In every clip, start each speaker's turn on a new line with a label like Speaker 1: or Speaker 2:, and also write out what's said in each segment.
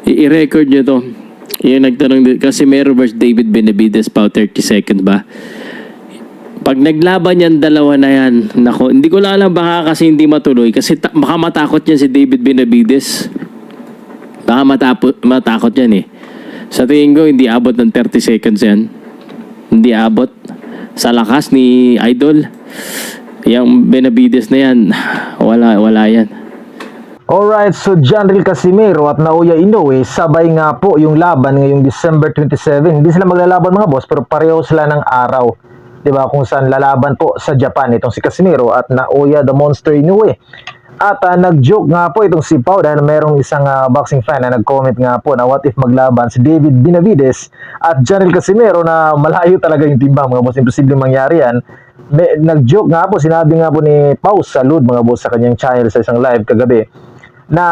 Speaker 1: I-record nyo to. Yung nagtanong, Casimero versus David Benavides pa, 30 seconds ba? Pag naglaban yan, dalawa na yan. Nako, hindi ko lang alam baka kasi hindi matuloy. Kasi baka matakot yan si David Benavides. Baka matakot yan eh. Sa tingin ko, hindi abot ng 30 seconds yan. Hindi abot. Sa lakas ni Idol, yung Benavides na yan, wala yan.
Speaker 2: Alright, so Janril Casimero at Naoya Inoue, sabay nga po yung laban ngayong December 27. Hindi sila maglalaban mga boss, pero pareho sila ng araw. Diba? Kung saan lalaban po sa Japan itong si Casimero at Naoya the Monster Inoue. At nag-joke nga po itong si Pau dahil merong isang boxing fan na nag-comment nga po na what if maglaban si David Benavides at Janril Casimero na malayo talaga yung timbang mga boss. Imposible mangyari yan. Nag-joke nga po, sinabi nga po ni Pau Salud mga boss sa kanyang channel sa isang live kagabi na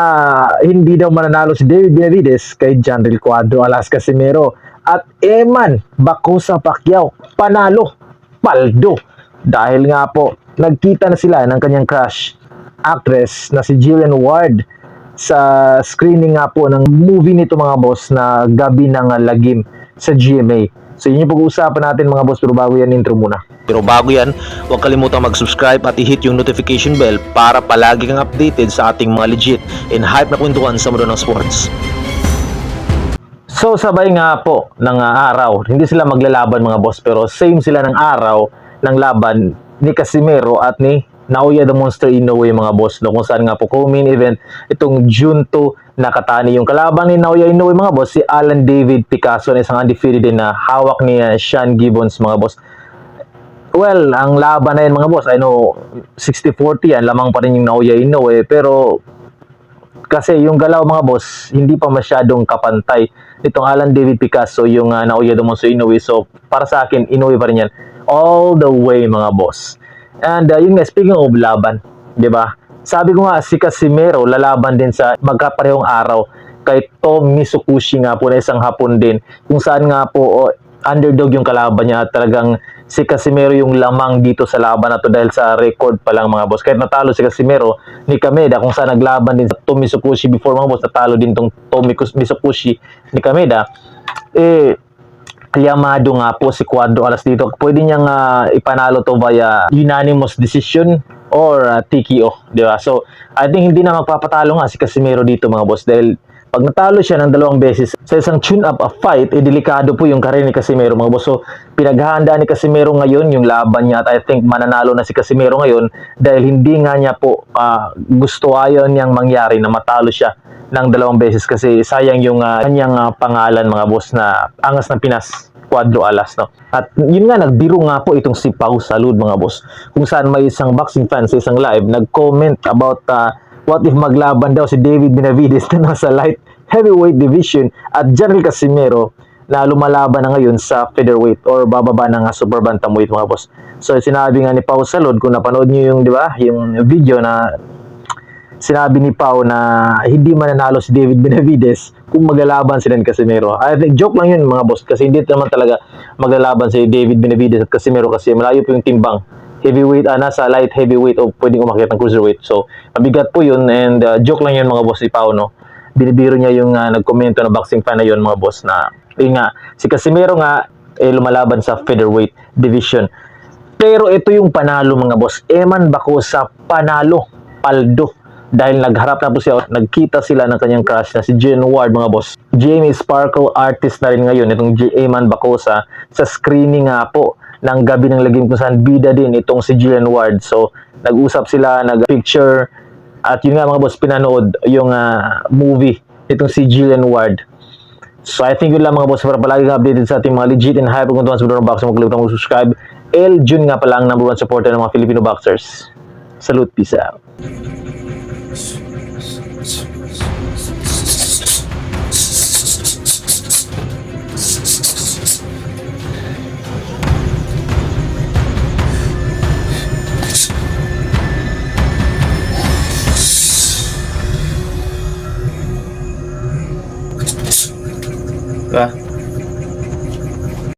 Speaker 2: hindi daw mananalo si David Benavides kay Janril Cuadro Alas Casimero at Eman Bacosa Pacquiao panalo paldo dahil nga po nagkita na sila ng kanyang crush actress na si Jillian Ward sa screening nga po ng movie nito mga boss na Gabi ng Lagim sa GMA. So yun yung pag-uusapan natin mga boss, pero bago yan intro muna. Pero bago yan, huwag kalimutang mag-subscribe at i-hit yung notification bell para palagi kang updated sa ating mga legit and hype na kwentuhan sa mundo ng sports. So sabay nga po ng araw, hindi sila maglalaban mga boss, pero same sila ng araw ng laban ni Casimero at ni Naoya the Monster Inoue mga boss, no? Kung saan nga po co-main event itong June 2 nakatani yung kalaban ni Naoya Inoue mga boss, si Alan David Picasso na isang undefeated din na hawak ni Sean Gibbons mga boss. Well, ang laban na yan mga boss, I know 60-40 yan, lamang pa rin yung Naoya Inoue, pero kasi yung galaw mga boss, hindi pa masyadong kapantay itong Alan David Picasso, yung Naoya the Monster Inoue. So para sa akin, Inoue pa rin yan all the way mga boss. And yun nga, speaking of laban, di ba? Sabi ko nga, si Casimero lalaban din sa magkaparehong araw kay Tom Mizukushi nga po na isang Hapon din. Kung saan nga po underdog yung kalaban niya at talagang si Casimero yung lamang dito sa laban na to dahil sa record pa lang mga boss. Kahit natalo si Casimero ni Kameda kung saan naglaban din sa Tom Mizukushi before mga boss, natalo din tong Tom Mizukushi ni Kameda. Yamado nga po si Cuadro Alas dito. Pwede niyang ipanalo to via unanimous decision or TKO, di ba? So, I think hindi na magpapatalo nga si Casimero dito mga boss dahil pag natalo siya ng 2 beses sa isang tune-up fight, delikado po yung karir ni Casimero mga boss. So, pinaghahanda ni Casimero ngayon yung laban niya at I think mananalo na si Casimero ngayon dahil hindi nga niya po gusto ayaw niyang mangyari na matalo siya ng 2 beses kasi sayang yung kanyang pangalan mga boss na angas ng Pinas, Cuadro Alas, no? At yun nga, nagbiro nga po itong si Pau Salud mga boss, kung saan may isang boxing fan sa isang live nag-comment about what if maglaban daw si David Benavides na nasa light heavyweight division at Janril Casimero na lumalaban na ngayon sa featherweight or bababa ng super bantamweight mga boss. So sinabi nga ni Pau Salud, kung napanood niyo yung, di ba, yung video na sinabi ni Pau na hindi mananalo si David Benavides kung maglalaban sila ni Casimero. I think joke lang yun mga boss kasi hindi naman talaga maglalaban si David Benavides at Casimero kasi malayo po yung timbang. Heavyweight, nasa light heavyweight o pwedeng umakyat ng cruiserweight. So, mabigat po yun and joke lang yun mga boss ni Pau, no? Binibiro niya yung nagkomento na boxing fan na yun mga boss na nga, si Casimero nga lumalaban sa featherweight division. Pero ito yung panalo mga boss. Eman Bacosa panalo, paldo. Dahil nagharap na po siya, nagkita sila ng kanyang crush na si Jillian Ward mga boss. Jamie Sparkle artist na rin ngayon itong Eman Bacosa sa screening nga po ng Gabi ng Lagim kung saan bida din itong si Jillian Ward. So nag-usap sila, nag-picture at yun nga mga boss, pinanood yung movie itong si Jillian Ward. So I think yun lang mga boss, para palagi kang updated sa ating mga legit and hype kung sa mundo ng boxing, magkalimutan mo subscribe. El Jun nga pala ang #1 supporter ng mga Filipino boxers. Salute, peace out.